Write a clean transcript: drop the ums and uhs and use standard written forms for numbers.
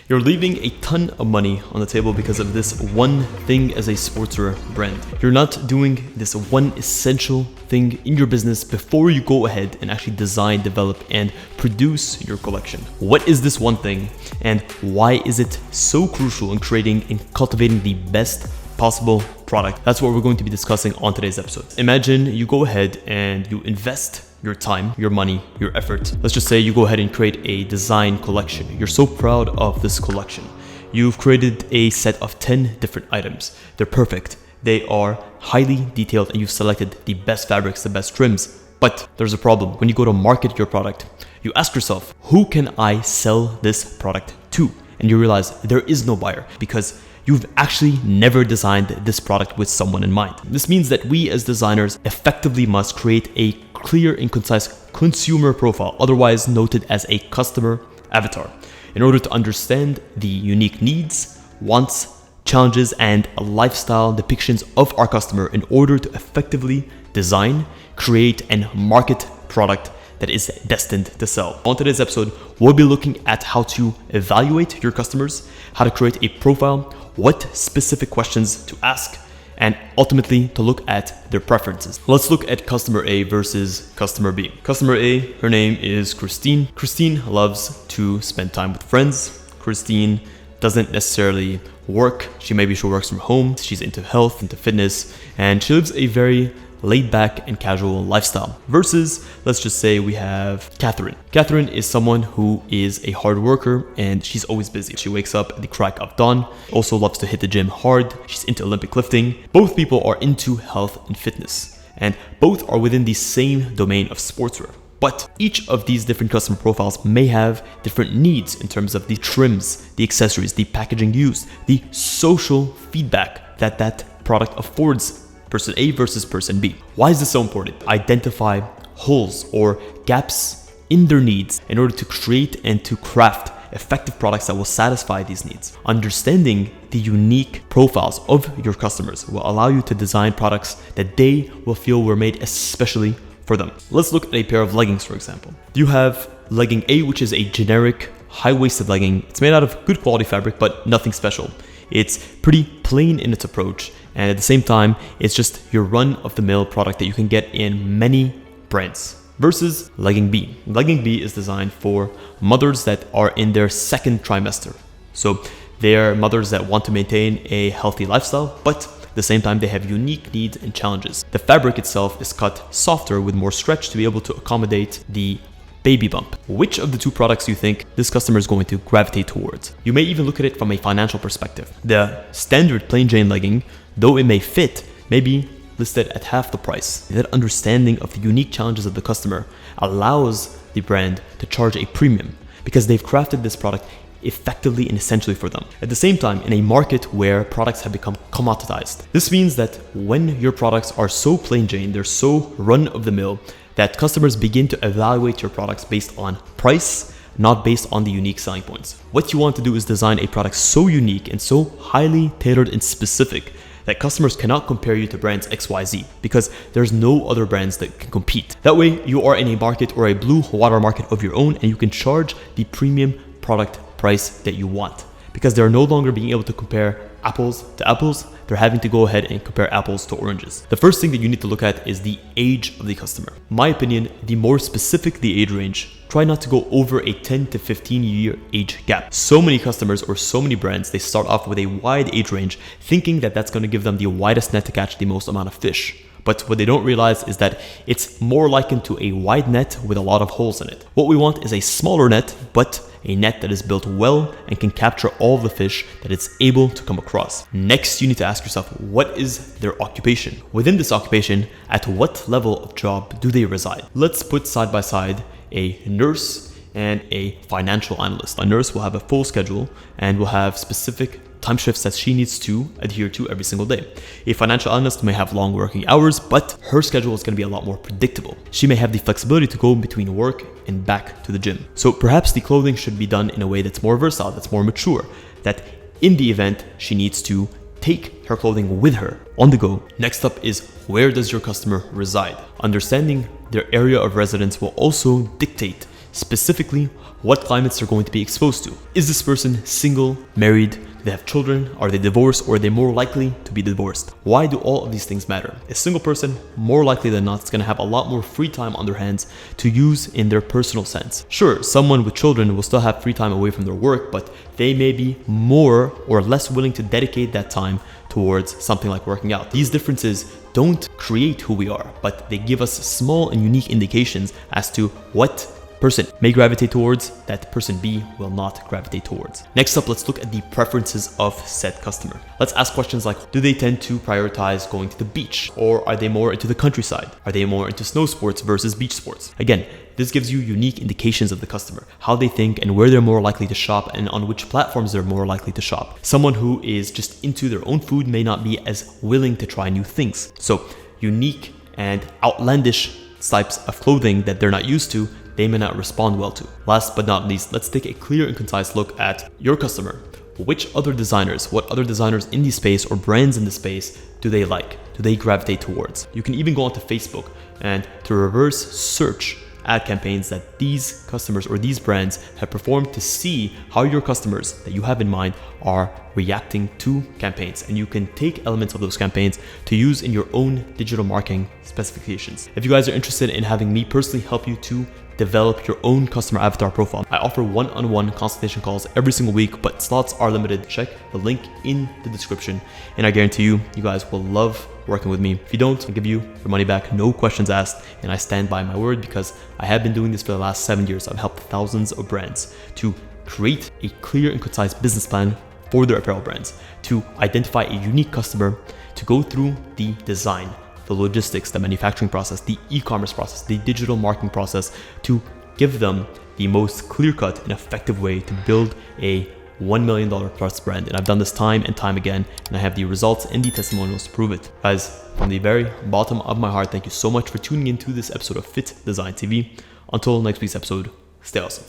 You're leaving a ton of money on the table because of this one thing as a sportswear brand. You're not doing this one essential thing in your business before you go ahead and actually design, develop, and produce your collection. What is this one thing, and why is it so crucial in creating and cultivating the best possible product? That's what we're going to be discussing on today's episode. Imagine you go ahead and you invest your time, your money, your effort. Let's just say you go ahead and create a design collection. You're so proud of this collection. You've created a set of 10 different items. They're perfect. They are highly detailed, and you've selected the best fabrics, the best trims. But there's a problem. When you go to market your product, you ask yourself, who can I sell this product to? And you realize there is no buyer because you've actually never designed this product with someone in mind. This means that we as designers effectively must create a clear and concise consumer profile, otherwise noted as a customer avatar, in order to understand the unique needs, wants, challenges, and lifestyle depictions of our customer in order to effectively design, create, and market product that is destined to sell. On today's episode, we'll be looking at how to evaluate your customers, how to create a profile, what specific questions to ask, and ultimately to look at their preferences. Let's look at customer A versus customer B. Customer A, her name is Christine. Christine loves to spend time with friends. Christine doesn't necessarily work. She works from home. She's into health, into fitness, and she lives a very laid back and casual lifestyle. Versus, let's just say we have Catherine. Catherine is someone who is a hard worker and she's always busy. She wakes up at the crack of dawn, also loves to hit the gym hard. She's into Olympic lifting. Both people are into health and fitness, and both are within the same domain of sportswear. But each of these different customer profiles may have different needs in terms of the trims, the accessories, the packaging used, the social feedback that product affords person A versus person B. Why is this so important? Identify holes or gaps in their needs in order to create and to craft effective products that will satisfy these needs. Understanding the unique profiles of your customers will allow you to design products that they will feel were made especially for them. Let's look at a pair of leggings, for example. You have legging A, which is a generic high-waisted legging. It's made out of good quality fabric, but nothing special. It's pretty plain in its approach, and at the same time, it's just your run-of-the-mill product that you can get in many brands. Versus legging B. Legging B is designed for mothers that are in their second trimester. So they are mothers that want to maintain a healthy lifestyle, but at the same time, they have unique needs and challenges. The fabric itself is cut softer with more stretch to be able to accommodate the baby bump. Which of the two products do you think this customer is going to gravitate towards? You may even look at it from a financial perspective. The standard plain Jane legging, though it may fit, may be listed at half the price. That understanding of the unique challenges of the customer allows the brand to charge a premium because they've crafted this product effectively and essentially for them. At the same time, in a market where products have become commoditized, this means that when your products are so plain Jane, they're so run-of-the-mill, that customers begin to evaluate your products based on price, not based on the unique selling points. What you want to do is design a product so unique and so highly tailored and specific that customers cannot compare you to brands XYZ because there's no other brands that can compete. That way, you are in a market or a blue water market of your own, and you can charge the premium product price that you want because they're no longer being able to compare apples to apples. They're having to go ahead and compare apples to oranges. The first thing that you need to look at is the age of the customer. In my opinion, the more specific the age range, try not to go over a 10 to 15 year age gap. So many customers or so many brands, they start off with a wide age range thinking that that's going to give them the widest net to catch the most amount of fish. But what they don't realize is that it's more likened to a wide net with a lot of holes in it. What we want is a smaller net, but a net that is built well and can capture all of the fish that it's able to come across. Next, you need to ask yourself, what is their occupation? Within this occupation, at what level of job do they reside? Let's put side by side a nurse and a financial analyst. A nurse will have a full schedule and will have specific time shifts that she needs to adhere to every single day. A financial analyst may have long working hours, but her schedule is going to be a lot more predictable. She may have the flexibility to go between work and back to the gym. So perhaps the clothing should be done in a way that's more versatile, that's more mature, that in the event she needs to take her clothing with her on the go. Next up is, where does your customer reside? Understanding their area of residence will also dictate specifically what climates they're going to be exposed to. Is this person single, married? Do they have children? Are they divorced, or are they more likely to be divorced? Why do all of these things matter? A single person, more likely than not, is going to have a lot more free time on their hands to use in their personal sense. Sure, someone with children will still have free time away from their work, but they may be more or less willing to dedicate that time towards something like working out. These differences don't create who we are, but they give us small and unique indications as to what person may gravitate towards that person B will not gravitate towards. Next up, let's look at the preferences of said customer. Let's ask questions like, do they tend to prioritize going to the beach, or are they more into the countryside? Are they more into snow sports versus beach sports? Again, this gives you unique indications of the customer, how they think and where they're more likely to shop and on which platforms they're more likely to shop. Someone who is just into their own food may not be as willing to try new things. So unique and outlandish types of clothing that they're not used to, they may not respond well to. Last but not least, let's take a clear and concise look at your customer. Which other designers, what other designers in the space or brands in the space do they like? Do they gravitate towards? You can even go onto Facebook and to reverse search ad campaigns that these customers or these brands have performed to see how your customers that you have in mind are reacting to campaigns. And you can take elements of those campaigns to use in your own digital marketing specifications. If you guys are interested in having me personally help you to develop your own customer avatar profile, I offer one-on-one consultation calls every single week, but slots are limited. Check the link in the description, and I guarantee you guys will love working with me. If you don't, I'll give you your money back, no questions asked, and I stand by my word because I have been doing this for the last 7 years. I've helped thousands of brands to create a clear and concise business plan for their apparel brands, to identify a unique customer, to go through the design, the logistics, the manufacturing process, the e-commerce process, the digital marketing process, to give them the most clear-cut and effective way to build a $1 million plus brand. And I've done this time and time again, and I have the results and the testimonials to prove it. Guys, from the very bottom of my heart, thank you so much for tuning into this episode of Fit Design TV. Until next week's episode, stay awesome.